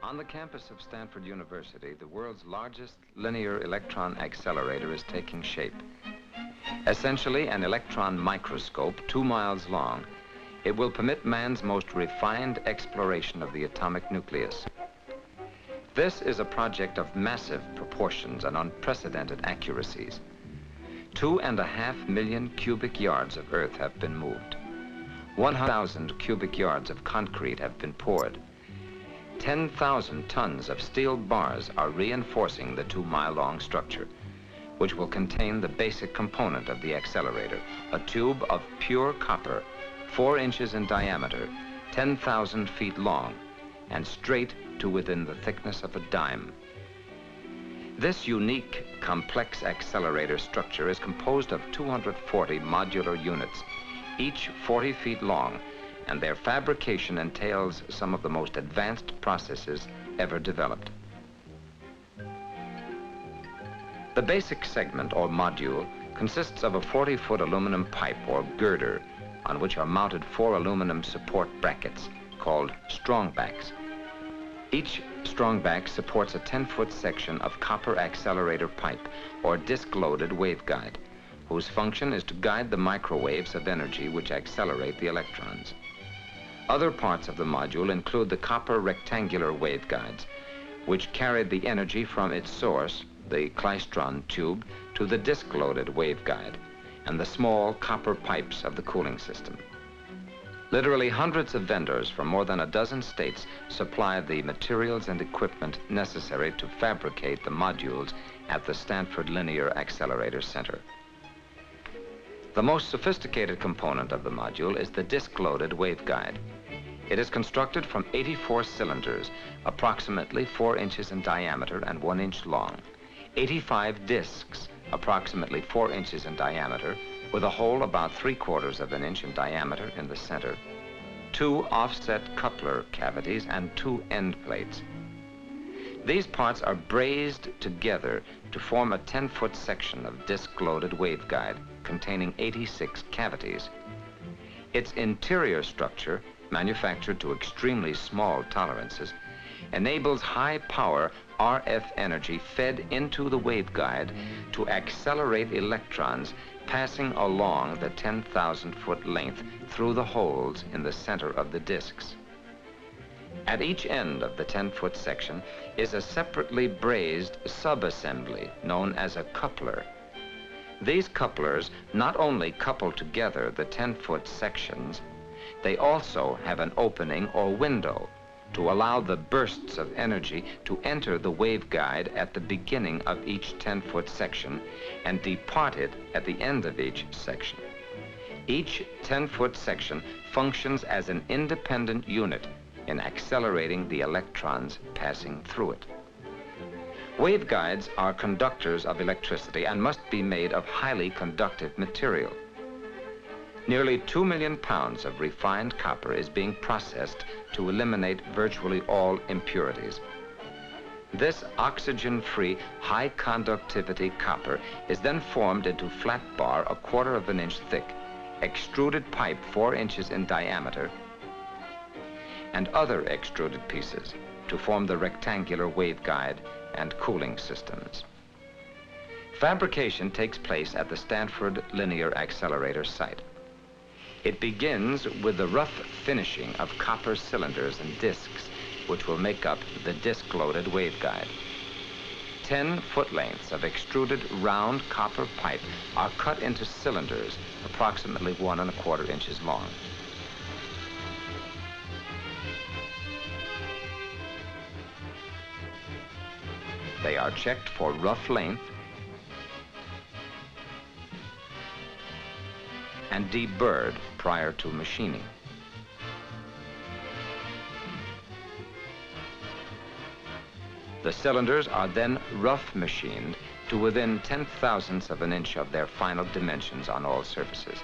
On the campus of Stanford University, the world's largest linear electron accelerator is taking shape. Essentially an electron microscope 2 miles long, it will permit man's most refined exploration of the atomic nucleus. This is a project of massive proportions and unprecedented accuracies. 2.5 million cubic yards of earth have been moved. 100,000 cubic yards of concrete have been poured. 10,000 tons of steel bars are reinforcing the 2-mile-long structure, which will contain the basic component of the accelerator, a tube of pure copper, 4 inches in diameter, 10,000 feet long, and straight to within the thickness of a dime. This unique, complex accelerator structure is composed of 240 modular units, each 40 feet long, and their fabrication entails some of the most advanced processes ever developed. The basic segment, or module, consists of a 40-foot aluminum pipe, or girder, on which are mounted 4 aluminum support brackets, called strongbacks. Each strongback supports a 10-foot section of copper accelerator pipe, or disc-loaded waveguide, whose function is to guide the microwaves of energy which accelerate the electrons. Other parts of the module include the copper rectangular waveguides, which carry the energy from its source, the klystron tube, to the disc-loaded waveguide, and the small copper pipes of the cooling system. Literally hundreds of vendors from more than a dozen states supply the materials and equipment necessary to fabricate the modules at the Stanford Linear Accelerator Center. The most sophisticated component of the module is the disc-loaded waveguide. It is constructed from 84 cylinders, approximately 4 inches in diameter and 1 inch long, 85 discs, approximately 4 inches in diameter, with a hole about 3/4 of an inch in diameter in the center, 2 offset coupler cavities, and 2 end plates. These parts are brazed together to form a 10-foot section of disc-loaded waveguide containing 86 cavities. Its interior structure, manufactured to extremely small tolerances, enables high-power RF energy fed into the waveguide to accelerate electrons passing along the 10,000-foot length through the holes in the center of the discs. At each end of the 10-foot section is a separately brazed subassembly known as a coupler. These couplers not only couple together the 10-foot sections, they also have an opening or window to allow the bursts of energy to enter the waveguide at the beginning of each 10-foot section and depart it at the end of each section. Each 10-foot section functions as an independent unit in accelerating the electrons passing through it. Waveguides are conductors of electricity and must be made of highly conductive material. Nearly 2 million pounds of refined copper is being processed to eliminate virtually all impurities. This oxygen-free, high-conductivity copper is then formed into flat bar 1/4 of an inch thick, extruded pipe 4 inches in diameter, and other extruded pieces to form the rectangular waveguide and cooling systems. Fabrication takes place at the Stanford Linear Accelerator site. It begins with the rough finishing of copper cylinders and discs, which will make up the disc-loaded waveguide. 10 foot lengths of extruded round copper pipe are cut into cylinders approximately 1¼ inches long. They are checked for rough length and deburred prior to machining. The cylinders are then rough machined to within 10,000ths of an inch of their final dimensions on all surfaces.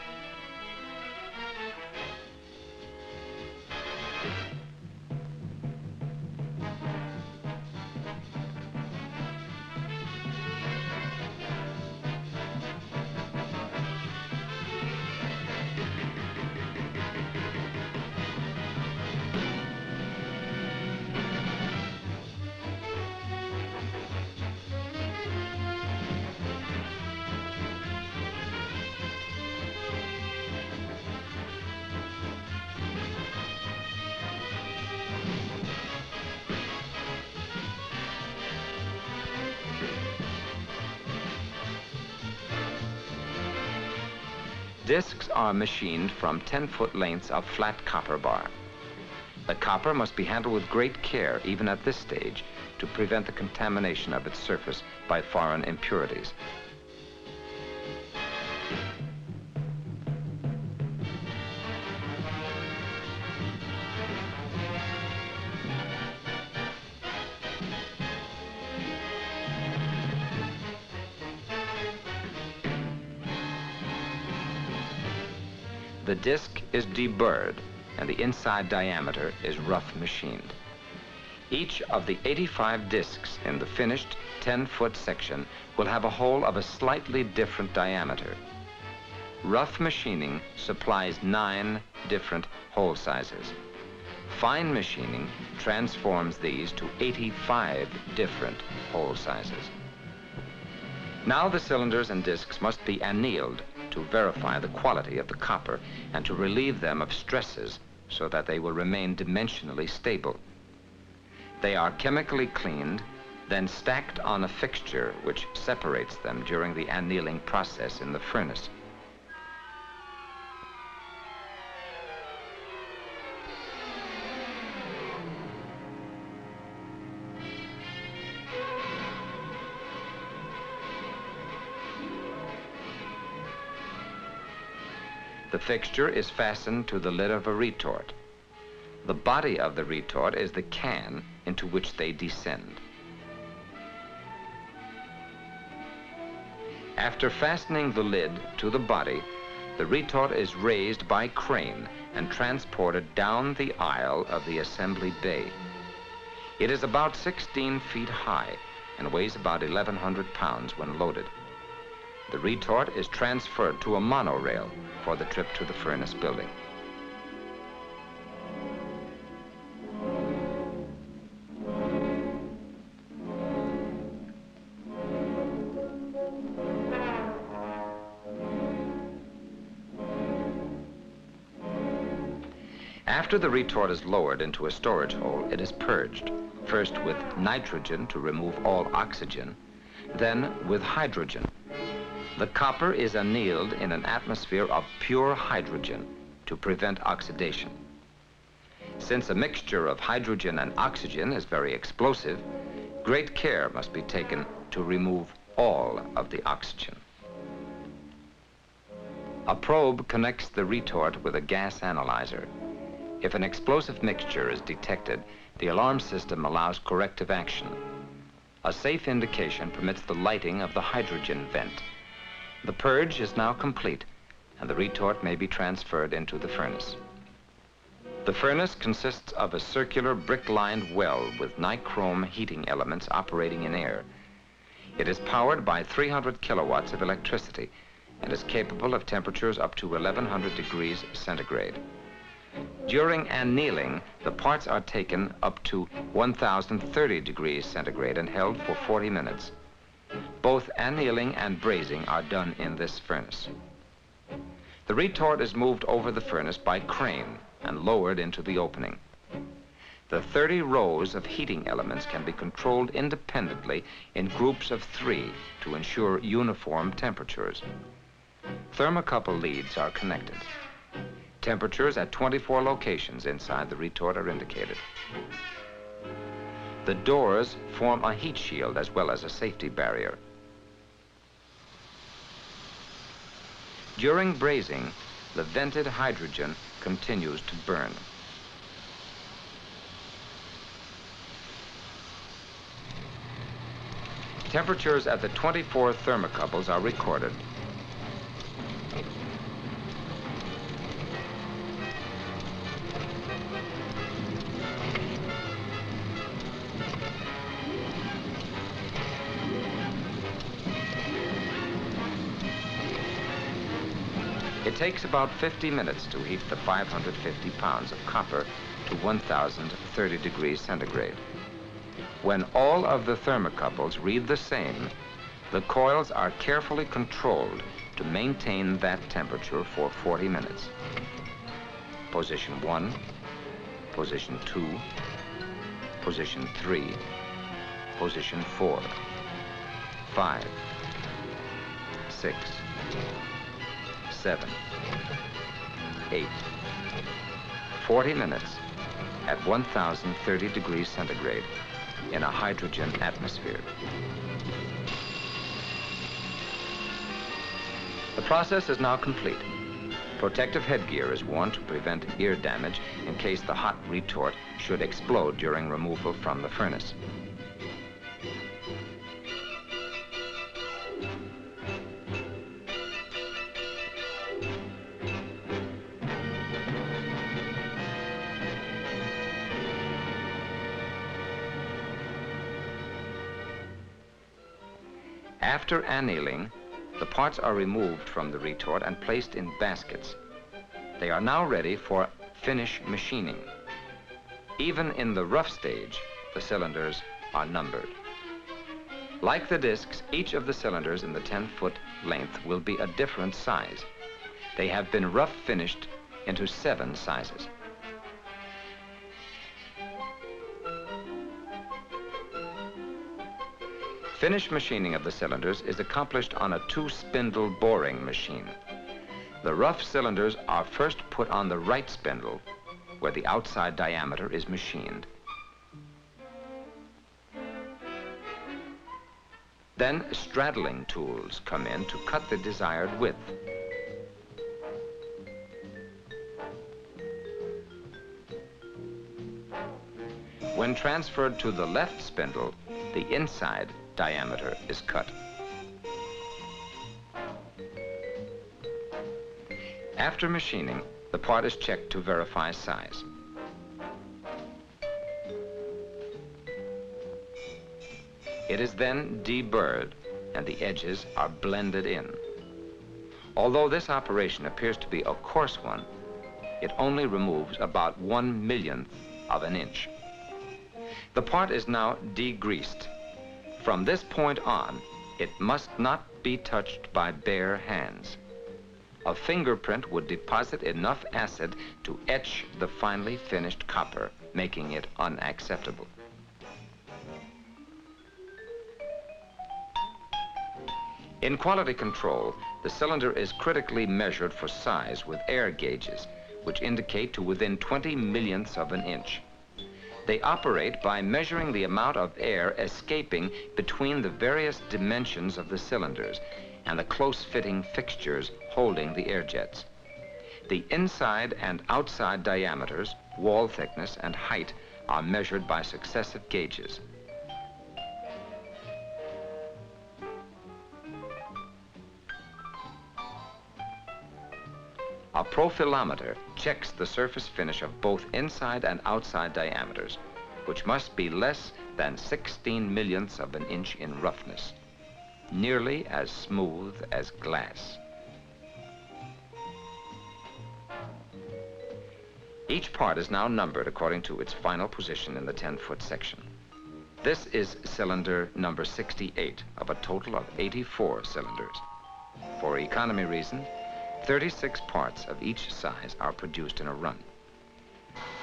Discs are machined from 10-foot lengths of flat copper bar. The copper must be handled with great care, even at this stage, to prevent the contamination of its surface by foreign impurities. The disc is deburred, and the inside diameter is rough machined. Each of the 85 discs in the finished 10-foot section will have a hole of a slightly different diameter. Rough machining supplies 9 different hole sizes. Fine machining transforms these to 85 different hole sizes. Now the cylinders and discs must be annealed to verify the quality of the copper and to relieve them of stresses so that they will remain dimensionally stable. They are chemically cleaned, then stacked on a fixture which separates them during the annealing process in the furnace. The fixture is fastened to the lid of a retort. The body of the retort is the can into which they descend. After fastening the lid to the body, the retort is raised by crane and transported down the aisle of the assembly bay. It is about 16 feet high and weighs about 1,100 pounds when loaded. The retort is transferred to a monorail for the trip to the furnace building. After the retort is lowered into a storage hole, it is purged, first with nitrogen to remove all oxygen, then with hydrogen. The copper is annealed in an atmosphere of pure hydrogen to prevent oxidation. Since a mixture of hydrogen and oxygen is very explosive, great care must be taken to remove all of the oxygen. A probe connects the retort with a gas analyzer. If an explosive mixture is detected, the alarm system allows corrective action. A safe indication permits the lighting of the hydrogen vent. The purge is now complete, and the retort may be transferred into the furnace. The furnace consists of a circular brick-lined well with nichrome heating elements operating in air. It is powered by 300 kilowatts of electricity and is capable of temperatures up to 1,100 degrees centigrade. During annealing, the parts are taken up to 1,030 degrees centigrade and held for 40 minutes. Both annealing and brazing are done in this furnace. The retort is moved over the furnace by crane and lowered into the opening. The 30 rows of heating elements can be controlled independently in groups of 3 to ensure uniform temperatures. Thermocouple leads are connected. Temperatures at 24 locations inside the retort are indicated. The doors form a heat shield as well as a safety barrier. During brazing, the vented hydrogen continues to burn. Temperatures at the 24 thermocouples are recorded. It takes about 50 minutes to heat the 550 pounds of copper to 1,030 degrees centigrade. When all of the thermocouples read the same, the coils are carefully controlled to maintain that temperature for 40 minutes. Position 1, position 2, position 3, position 4, 5, 6, 7, 8, 40 minutes at 1030 degrees centigrade in a hydrogen atmosphere. The process is now complete. Protective headgear is worn to prevent ear damage in case the hot retort should explode during removal from the furnace. After annealing, the parts are removed from the retort and placed in baskets. They are now ready for finish machining. Even in the rough stage, the cylinders are numbered. Like the discs, each of the cylinders in the 10-foot length will be a different size. They have been rough finished into 7 sizes. Finish machining of the cylinders is accomplished on a 2-spindle boring machine. The rough cylinders are first put on the right spindle, where the outside diameter is machined. Then straddling tools come in to cut the desired width. When transferred to the left spindle, the inside diameter is cut. After machining, the part is checked to verify size. It is then deburred and the edges are blended in. Although this operation appears to be a coarse one, it only removes about 1/1,000,000th of an inch. The part is now degreased. From this point on, it must not be touched by bare hands. A fingerprint would deposit enough acid to etch the finely finished copper, making it unacceptable. In quality control, the cylinder is critically measured for size with air gauges, which indicate to within 20/1,000,000ths of an inch. They operate by measuring the amount of air escaping between the various dimensions of the cylinders and the close-fitting fixtures holding the air jets. The inside and outside diameters, wall thickness, and height are measured by successive gauges. A profilometer checks the surface finish of both inside and outside diameters, which must be less than 16/1,000,000ths of an inch in roughness, nearly as smooth as glass. Each part is now numbered according to its final position in the 10-foot section. This is cylinder number 68 of a total of 84 cylinders. For economy reasons, 36 parts of each size are produced in a run.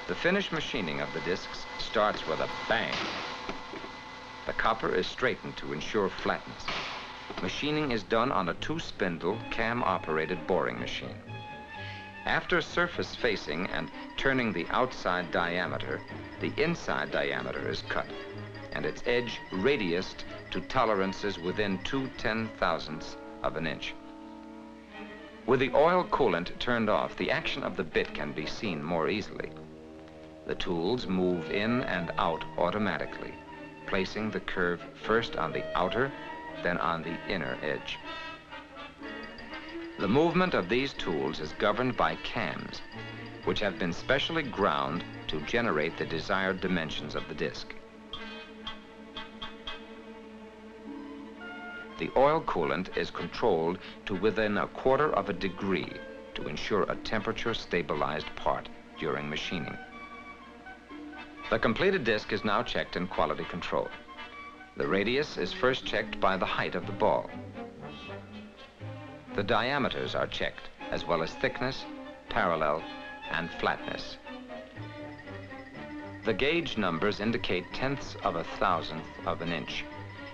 The finish machining of the discs starts with a bang. The copper is straightened to ensure flatness. Machining is done on a 2-spindle cam-operated boring machine. After surface facing and turning the outside diameter, the inside diameter is cut and its edge radiused to tolerances within 2/10,000ths of an inch. With the oil coolant turned off, the action of the bit can be seen more easily. The tools move in and out automatically, placing the curve first on the outer, then on the inner edge. The movement of these tools is governed by cams, which have been specially ground to generate the desired dimensions of the disc. The oil coolant is controlled to within 1/4 of a degree to ensure a temperature-stabilized part during machining. The completed disc is now checked in quality control. The radius is first checked by the height of the ball. The diameters are checked, as well as thickness, parallel, and flatness. The gauge numbers indicate 1/10ths of a 1,000th of an inch,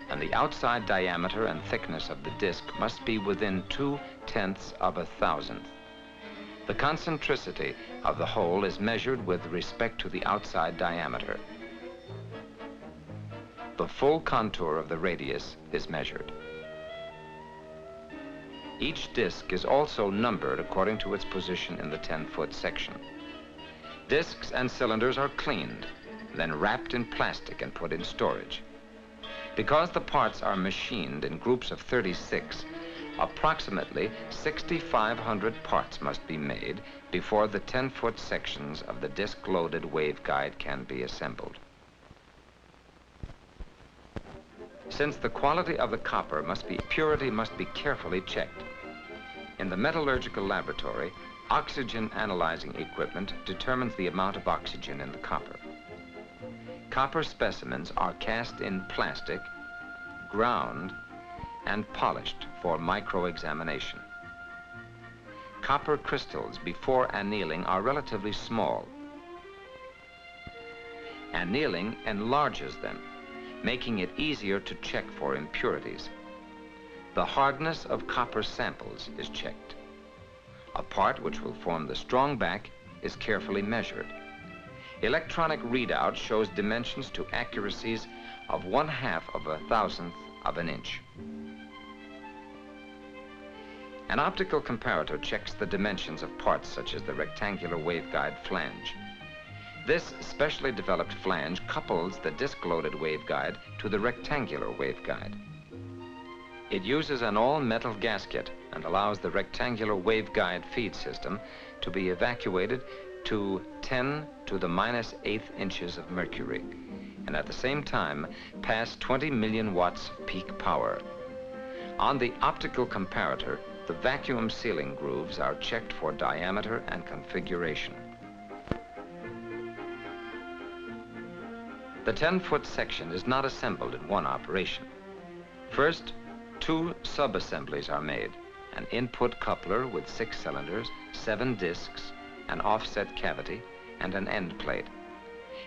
and the outside diameter and thickness of the disc must be within 2 0.8 of a thousandth. The concentricity of the hole is measured with respect to the outside diameter. The full contour of the radius is measured. Each disc is also numbered according to its position in the 10-foot section. Discs and cylinders are cleaned, then wrapped in plastic and put in storage. Because the parts are machined in groups of 36, approximately 6,500 parts must be made before the 10-foot sections of the disc-loaded waveguide can be assembled. Since the quality of the copper purity must be carefully checked. In the metallurgical laboratory, oxygen analyzing equipment determines the amount of oxygen in the copper. Copper specimens are cast in plastic, ground, and polished for micro-examination. Copper crystals before annealing are relatively small. Annealing enlarges them, making it easier to check for impurities. The hardness of copper samples is checked. A part which will form the strong back is carefully measured. Electronic readout shows dimensions to accuracies of 1/2 of a thousandth of an inch. An optical comparator checks the dimensions of parts such as the rectangular waveguide flange. This specially developed flange couples the disc-loaded waveguide to the rectangular waveguide. It uses an all-metal gasket and allows the rectangular waveguide feed system to be evacuated to 10 to the -8 inches of mercury, and at the same time pass 20 million watts peak power. On the optical comparator, the vacuum sealing grooves are checked for diameter and configuration. The 10-foot section is not assembled in one operation. First, 2 sub-assemblies are made: an input coupler with 6 cylinders, 7 discs, an offset cavity, and an end plate,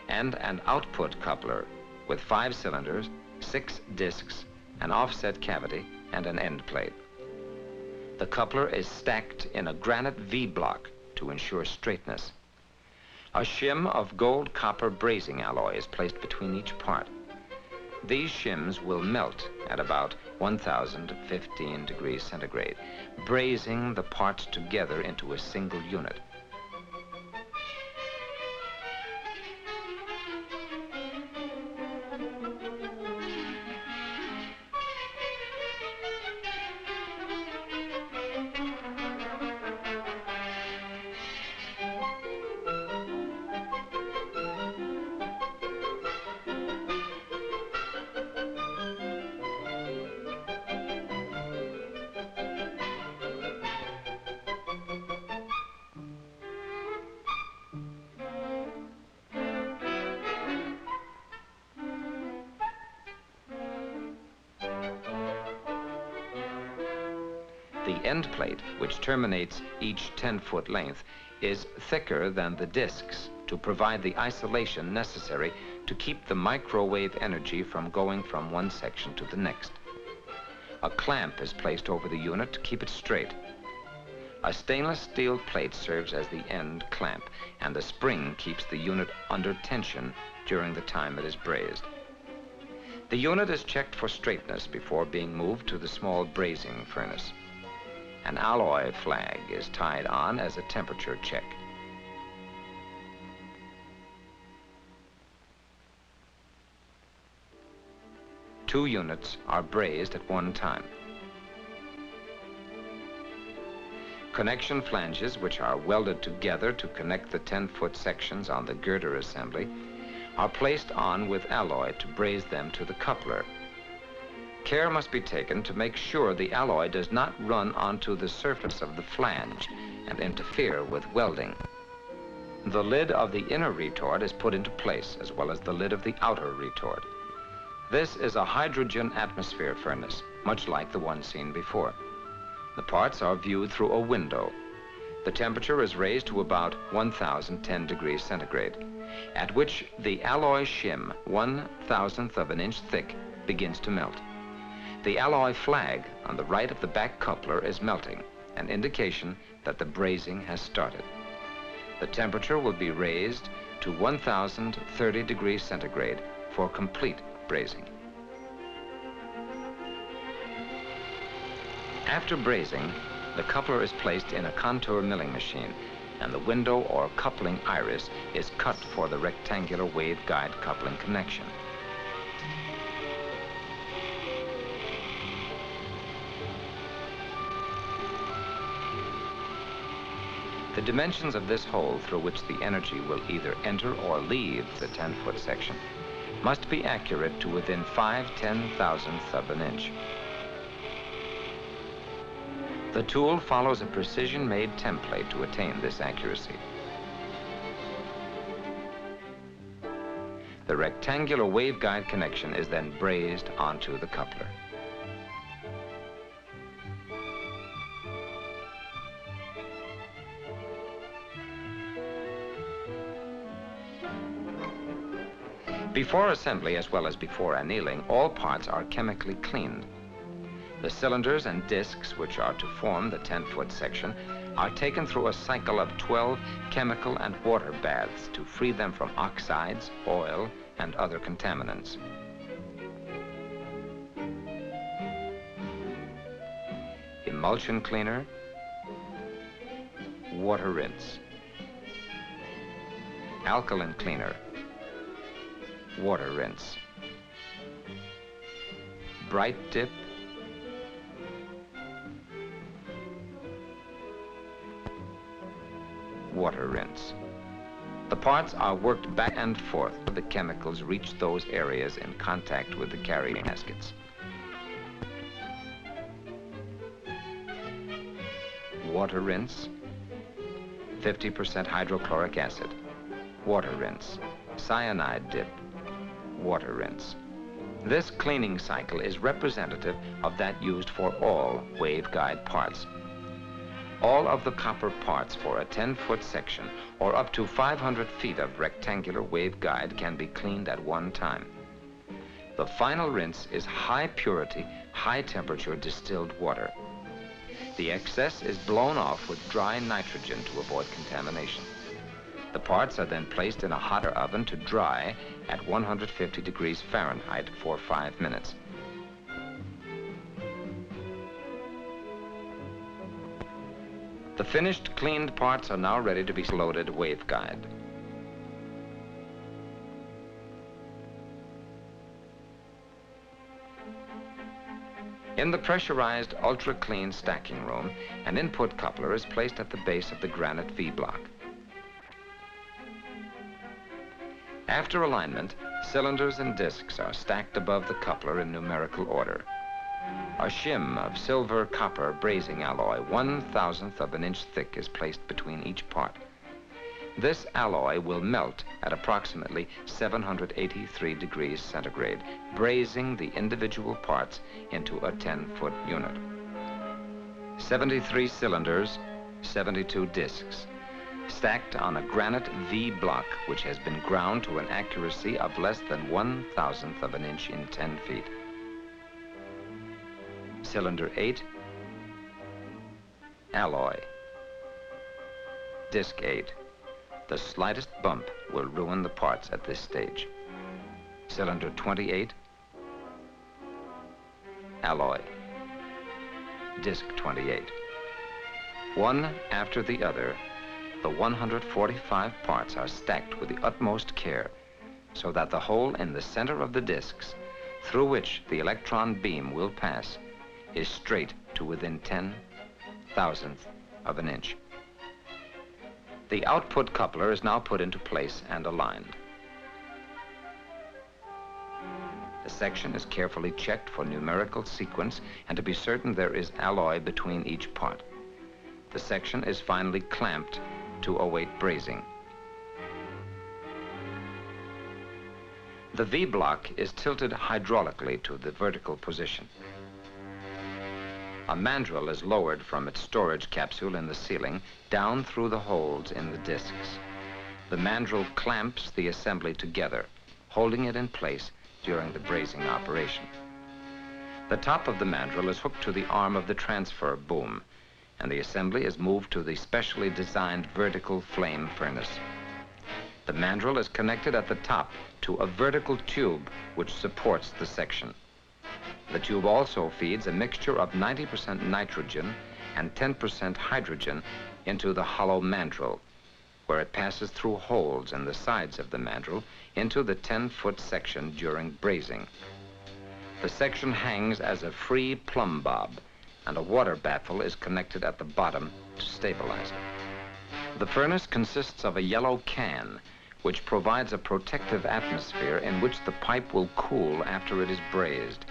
and an output coupler with 5 cylinders, 6 discs, an offset cavity, and an end plate. The coupler is stacked in a granite V-block to ensure straightness. A shim of gold-copper brazing alloy is placed between each part. These shims will melt at about 1015 degrees centigrade, brazing the parts together into a single unit. The end plate, which terminates each 10-foot length, is thicker than the discs to provide the isolation necessary to keep the microwave energy from going from one section to the next. A clamp is placed over the unit to keep it straight. A stainless steel plate serves as the end clamp, and the spring keeps the unit under tension during the time it is brazed. The unit is checked for straightness before being moved to the small brazing furnace. An alloy flag is tied on as a temperature check. Two units are brazed at one time. Connection flanges, which are welded together to connect the 10-foot sections on the girder assembly, are placed on with alloy to braze them to the coupler. Care must be taken to make sure the alloy does not run onto the surface of the flange and interfere with welding. The lid of the inner retort is put into place, as well as the lid of the outer retort. This is a hydrogen atmosphere furnace, much like the one seen before. The parts are viewed through a window. The temperature is raised to about 1010 degrees centigrade, at which the alloy shim, 1/1000th of an inch thick, begins to melt. The alloy flag on the right of the back coupler is melting, an indication that the brazing has started. The temperature will be raised to 1030 degrees centigrade for complete brazing. After brazing, the coupler is placed in a contour milling machine, and the window or coupling iris is cut for the rectangular waveguide coupling connection. The dimensions of this hole through which the energy will either enter or leave the 10-foot section must be accurate to within 5/10,000th of an inch. The tool follows a precision-made template to attain this accuracy. The rectangular waveguide connection is then brazed onto the coupler. Before assembly, as well as before annealing, all parts are chemically cleaned. The cylinders and discs, which are to form the 10-foot section, are taken through a cycle of 12 chemical and water baths to free them from oxides, oil, and other contaminants. Emulsion cleaner, water rinse. Alkaline cleaner, water rinse. Bright dip, water rinse. The parts are worked back and forth till the chemicals reach those areas in contact with the carrying gaskets. Water rinse, 50% hydrochloric acid. Water rinse, cyanide dip, water rinse. This cleaning cycle is representative of that used for all waveguide parts. All of the copper parts for a 10-foot section or up to 500 feet of rectangular waveguide can be cleaned at one time. The final rinse is high purity, high temperature distilled water. The excess is blown off with dry nitrogen to avoid contamination. The parts are then placed in a hotter oven to dry at 150 degrees Fahrenheit for 5 minutes. The finished cleaned parts are now ready to be loaded waveguide. In the pressurized ultra-clean stacking room, an input coupler is placed at the base of the granite V-block. After alignment, cylinders and discs are stacked above the coupler in numerical order. A shim of silver-copper brazing alloy, 1/1000th of an inch thick, is placed between each part. This alloy will melt at approximately 783 degrees centigrade, brazing the individual parts into a 10-foot unit. 73 cylinders, 72 discs, stacked on a granite V block which has been ground to an accuracy of less than 1/1000th of an inch in 10 feet. Cylinder 8, alloy. Disc 8. The slightest bump will ruin the parts at this stage. Cylinder 28, alloy. Disc 28. One after the other, the 145 parts are stacked with the utmost care so that the hole in the center of the discs, through which the electron beam will pass, is straight to within 10,000th of an inch. The output coupler is now put into place and aligned. The section is carefully checked for numerical sequence and to be certain there is alloy between each part. The section is finally clamped to await brazing. The V-block is tilted hydraulically to the vertical position. A mandrel is lowered from its storage capsule in the ceiling down through the holes in the discs. The mandrel clamps the assembly together, holding it in place during the brazing operation. The top of the mandrel is hooked to the arm of the transfer boom, and the assembly is moved to the specially designed vertical flame furnace. The mandrel is connected at the top to a vertical tube which supports the section. The tube also feeds a mixture of 90% nitrogen and 10% hydrogen into the hollow mandrel, where it passes through holes in the sides of the mandrel into the 10-foot section during brazing. The section hangs as a free plumb bob, and a water baffle is connected at the bottom to stabilize it. The furnace consists of a yellow can, which provides a protective atmosphere in which the pipe will cool after it is brazed,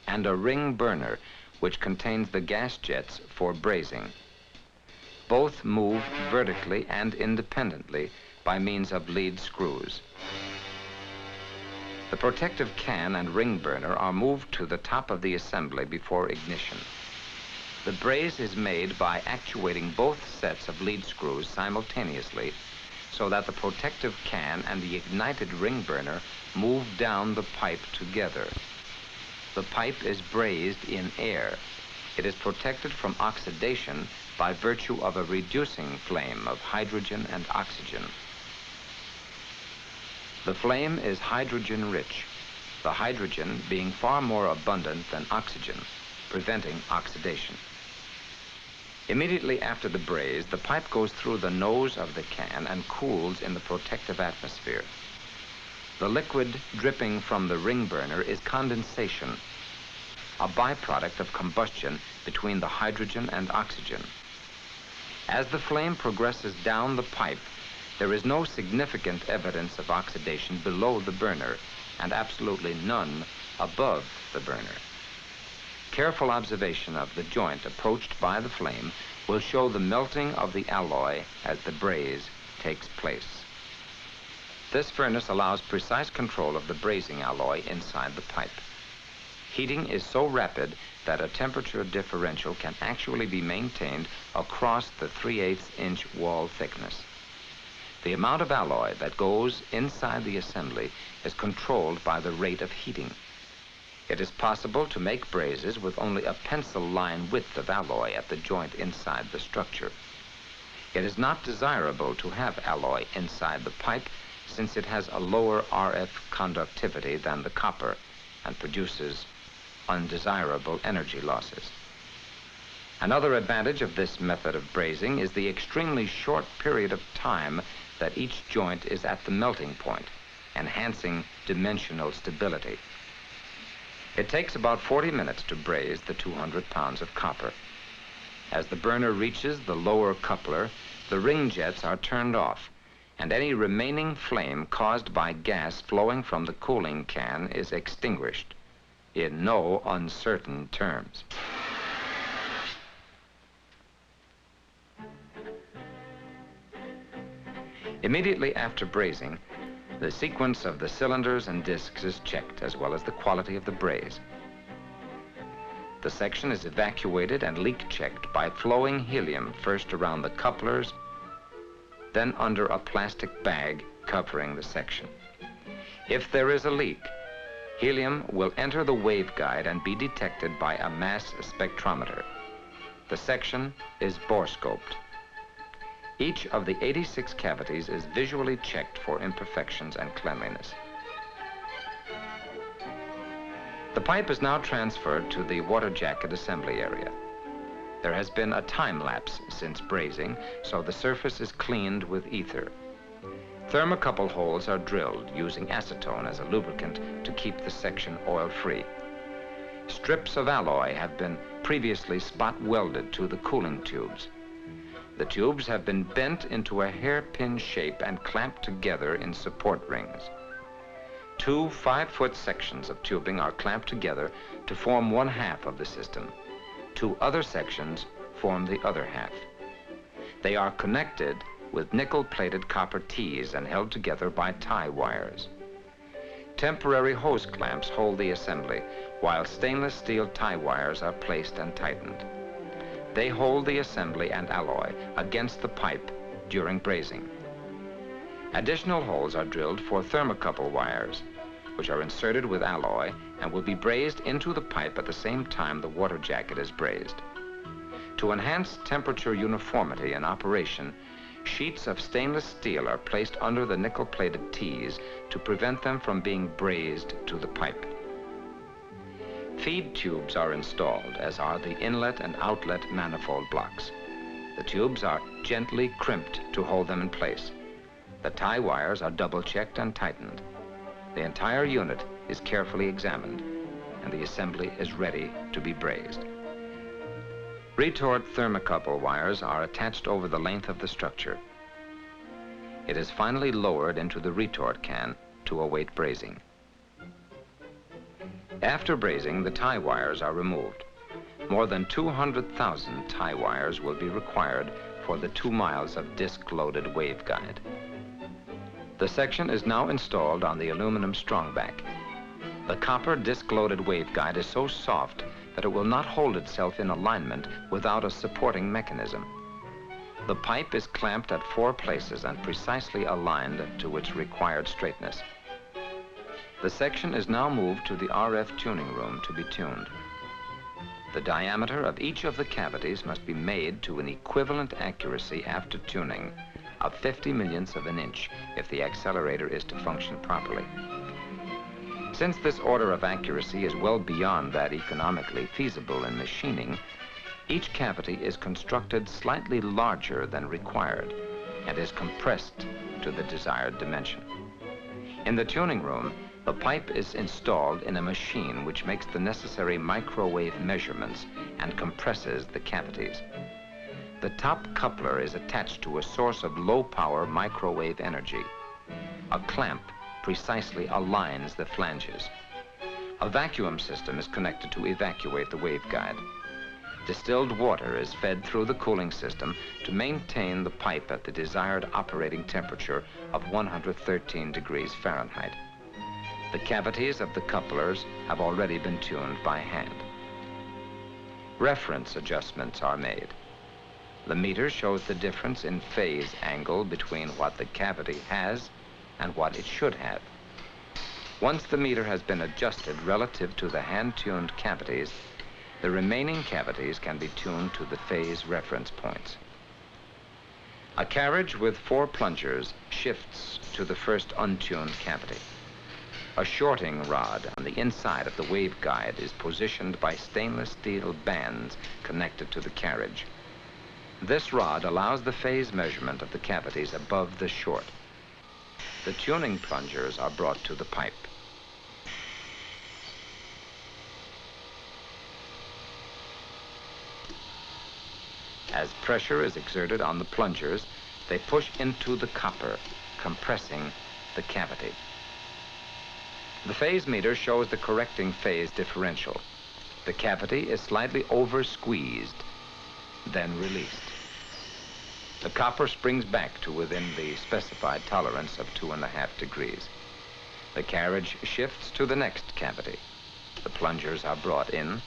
and a ring burner, which contains the gas jets for brazing. Both move vertically and independently by means of lead screws. The protective can and ring burner are moved to the top of the assembly before ignition. The braze is made by actuating both sets of lead screws simultaneously so that the protective can and the ignited ring burner move down the pipe together. The pipe is brazed in air. It is protected from oxidation by virtue of a reducing flame of hydrogen and oxygen. The flame is hydrogen-rich, the hydrogen being far more abundant than oxygen, preventing oxidation. Immediately after the braze, the pipe goes through the nose of the can and cools in the protective atmosphere. The liquid dripping from the ring burner is condensation, a byproduct of combustion between the hydrogen and oxygen. As the flame progresses down the pipe, there is no significant evidence of oxidation below the burner and absolutely none above the burner. Careful observation of the joint approached by the flame will show the melting of the alloy as the braze takes place. This furnace allows precise control of the brazing alloy inside the pipe. Heating is so rapid that a temperature differential can actually be maintained across the 3/8-inch wall thickness. The amount of alloy that goes inside the assembly is controlled by the rate of heating. It is possible to make brazes with only a pencil line width of alloy at the joint inside the structure. It is not desirable to have alloy inside the pipe since it has a lower RF conductivity than the copper and produces undesirable energy losses. Another advantage of this method of brazing is the extremely short period of time that each joint is at the melting point, enhancing dimensional stability. It takes about 40 minutes to braze the 200 pounds of copper. As the burner reaches the lower coupler, the ring jets are turned off, and any remaining flame caused by gas flowing from the cooling can is extinguished, in no uncertain terms. Immediately after brazing, the sequence of the cylinders and discs is checked, as well as the quality of the braze. The section is evacuated and leak checked by flowing helium first around the couplers, then under a plastic bag covering the section. If there is a leak, helium will enter the waveguide and be detected by a mass spectrometer. The section is borescoped. Each of the 86 cavities is visually checked for imperfections and cleanliness. The pipe is now transferred to the water jacket assembly area. There has been a time lapse since brazing, so the surface is cleaned with ether. Thermocouple holes are drilled using acetone as a lubricant to keep the section oil-free. Strips of alloy have been previously spot welded to the cooling tubes. The tubes have been bent into a hairpin shape and clamped together in support rings. 2 5-foot sections of tubing are clamped together to form one half of the system. 2 other sections form the other half. They are connected with nickel-plated copper tees and held together by tie wires. Temporary hose clamps hold the assembly, while stainless steel tie wires are placed and tightened. They hold the assembly and alloy against the pipe during brazing. Additional holes are drilled for thermocouple wires, which are inserted with alloy and will be brazed into the pipe at the same time the water jacket is brazed. To enhance temperature uniformity in operation, sheets of stainless steel are placed under the nickel-plated tees to prevent them from being brazed to the pipe. Feed tubes are installed, as are the inlet and outlet manifold blocks. The tubes are gently crimped to hold them in place. The tie wires are double-checked and tightened. The entire unit is carefully examined, and the assembly is ready to be brazed. Retort thermocouple wires are attached over the length of the structure. It is finally lowered into the retort can to await brazing. After brazing, the tie wires are removed. More than 200,000 tie wires will be required for the 2 miles of disc-loaded waveguide. The section is now installed on the aluminum strongback. The copper disc-loaded waveguide is so soft that it will not hold itself in alignment without a supporting mechanism. The pipe is clamped at 4 places and precisely aligned to its required straightness. The section is now moved to the RF tuning room to be tuned. The diameter of each of the cavities must be made to an equivalent accuracy after tuning of 50 millionths of an inch if the accelerator is to function properly. Since this order of accuracy is well beyond that economically feasible in machining, each cavity is constructed slightly larger than required and is compressed to the desired dimension. In the tuning room, the pipe is installed in a machine which makes the necessary microwave measurements and compresses the cavities. The top coupler is attached to a source of low-power microwave energy. A clamp precisely aligns the flanges. A vacuum system is connected to evacuate the waveguide. Distilled water is fed through the cooling system to maintain the pipe at the desired operating temperature of 113 degrees Fahrenheit. The cavities of the couplers have already been tuned by hand. Reference adjustments are made. The meter shows the difference in phase angle between what the cavity has and what it should have. Once the meter has been adjusted relative to the hand-tuned cavities, the remaining cavities can be tuned to the phase reference points. A carriage with 4 plungers shifts to the first untuned cavity. A shorting rod on the inside of the waveguide is positioned by stainless steel bands connected to the carriage. This rod allows the phase measurement of the cavities above the short. The tuning plungers are brought to the pipe. As pressure is exerted on the plungers, they push into the copper, compressing the cavity. The phase meter shows the correcting phase differential. The cavity is slightly over-squeezed, then released. The copper springs back to within the specified tolerance of 2.5 degrees. The carriage shifts to the next cavity. The plungers are brought in.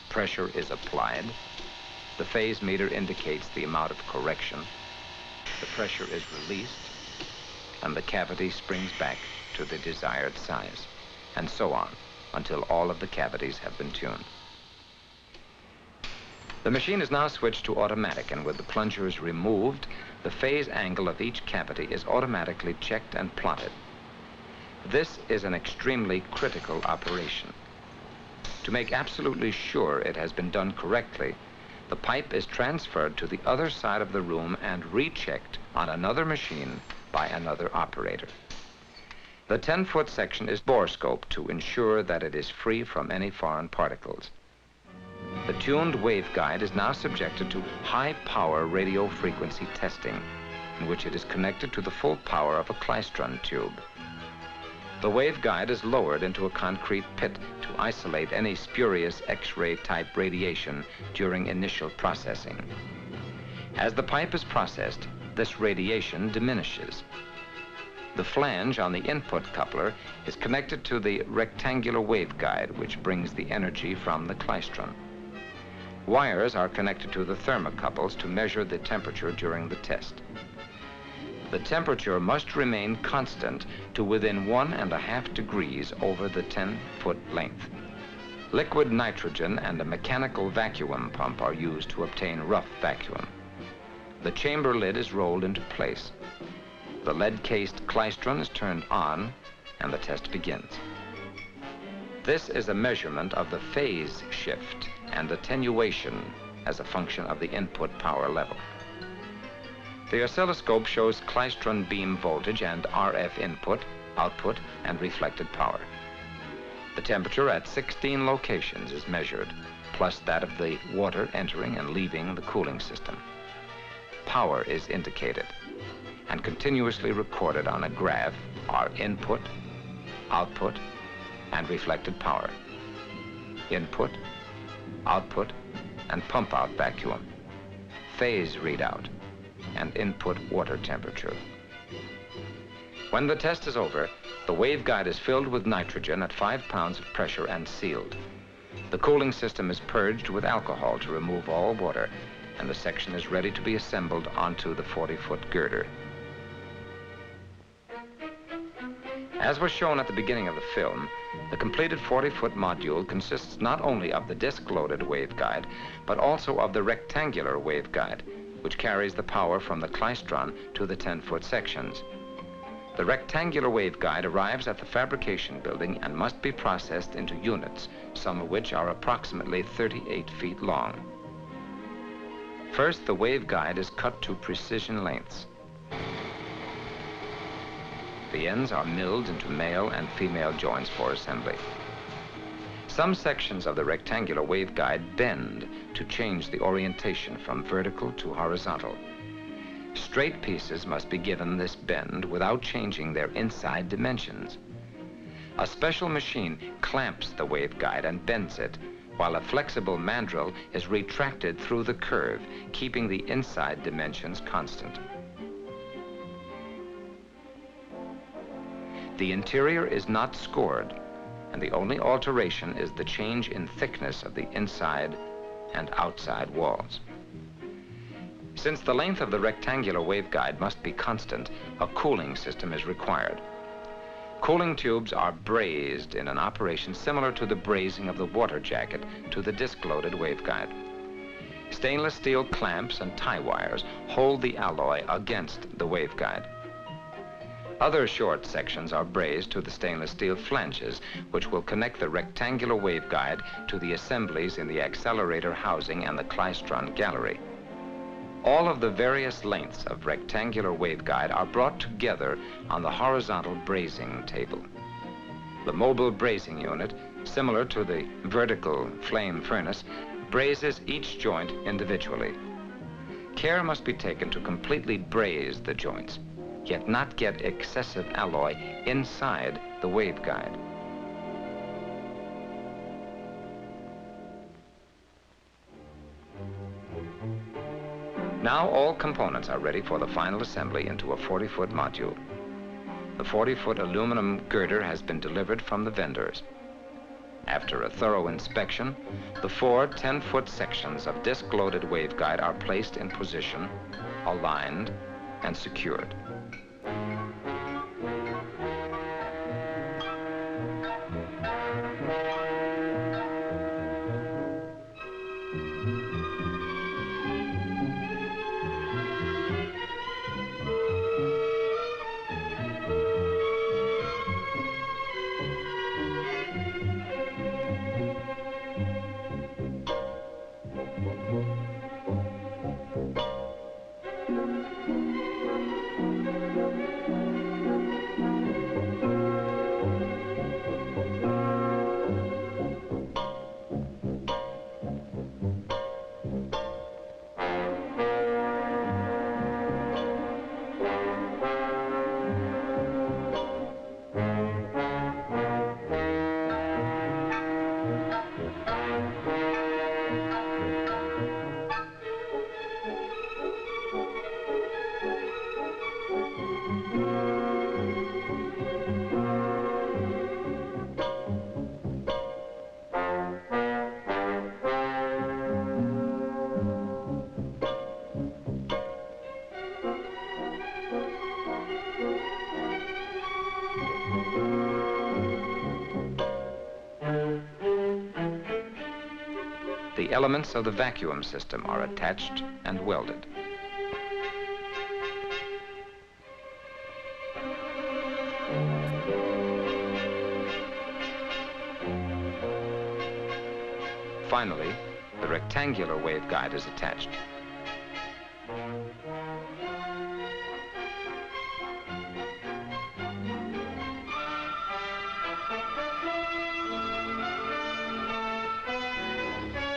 Pressure is applied. The phase meter indicates the amount of correction. The pressure is released, and the cavity springs back to the desired size, and so on until all of the cavities have been tuned. The machine is now switched to automatic, and with the plungers removed, the phase angle of each cavity is automatically checked and plotted. This is an extremely critical operation. To make absolutely sure it has been done correctly, the pipe is transferred to the other side of the room and rechecked on another machine by another operator. The 10-foot section is borescoped to ensure that it is free from any foreign particles. The tuned waveguide is now subjected to high-power radio frequency testing, in which it is connected to the full power of a klystron tube. The waveguide is lowered into a concrete pit to isolate any spurious X-ray type radiation during initial processing. As the pipe is processed, this radiation diminishes. The flange on the input coupler is connected to the rectangular waveguide, which brings the energy from the klystron. Wires are connected to the thermocouples to measure the temperature during the test. The temperature must remain constant to within 1.5 degrees over the 10-foot length. Liquid nitrogen and a mechanical vacuum pump are used to obtain rough vacuum. The chamber lid is rolled into place. The lead-cased klystron is turned on, and the test begins. This is a measurement of the phase shift and attenuation as a function of the input power level. The oscilloscope shows klystron beam voltage and RF input, output, and reflected power. The temperature at 16 locations is measured, plus that of the water entering and leaving the cooling system. Power is indicated, and continuously recorded on a graph are input, output, and reflected power, input, output, and pump-out vacuum, phase readout, and input water temperature. When the test is over, the waveguide is filled with nitrogen at 5 pounds of pressure and sealed. The cooling system is purged with alcohol to remove all water, and the section is ready to be assembled onto the 40-foot girder. As was shown at the beginning of the film, the completed 40-foot module consists not only of the disc-loaded waveguide, but also of the rectangular waveguide, which carries the power from the klystron to the 10-foot sections. The rectangular waveguide arrives at the fabrication building and must be processed into units, some of which are approximately 38 feet long. First, the waveguide is cut to precision lengths. The ends are milled into male and female joints for assembly. Some sections of the rectangular waveguide bend to change the orientation from vertical to horizontal. Straight pieces must be given this bend without changing their inside dimensions. A special machine clamps the waveguide and bends it, while a flexible mandrel is retracted through the curve, keeping the inside dimensions constant. The interior is not scored, and the only alteration is the change in thickness of the inside and outside walls. Since the length of the rectangular waveguide must be constant, a cooling system is required. Cooling tubes are brazed in an operation similar to the brazing of the water jacket to the disc-loaded waveguide. Stainless steel clamps and tie wires hold the alloy against the waveguide. Other short sections are brazed to the stainless steel flanges, which will connect the rectangular waveguide to the assemblies in the accelerator housing and the klystron gallery. All of the various lengths of rectangular waveguide are brought together on the horizontal brazing table. The mobile brazing unit, similar to the vertical flame furnace, brazes each joint individually. Care must be taken to completely braze the joints, yet not get excessive alloy inside the waveguide. Now all components are ready for the final assembly into a 40-foot module. The 40-foot aluminum girder has been delivered from the vendors. After a thorough inspection, the 4 10-foot sections of disc-loaded waveguide are placed in position, aligned, and secured. The elements of the vacuum system are attached and welded. Finally, the rectangular waveguide is attached.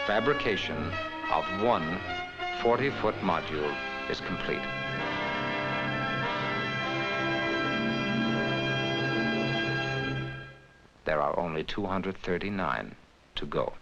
Fabrication of one 40-foot module is complete. There are only 239 to go.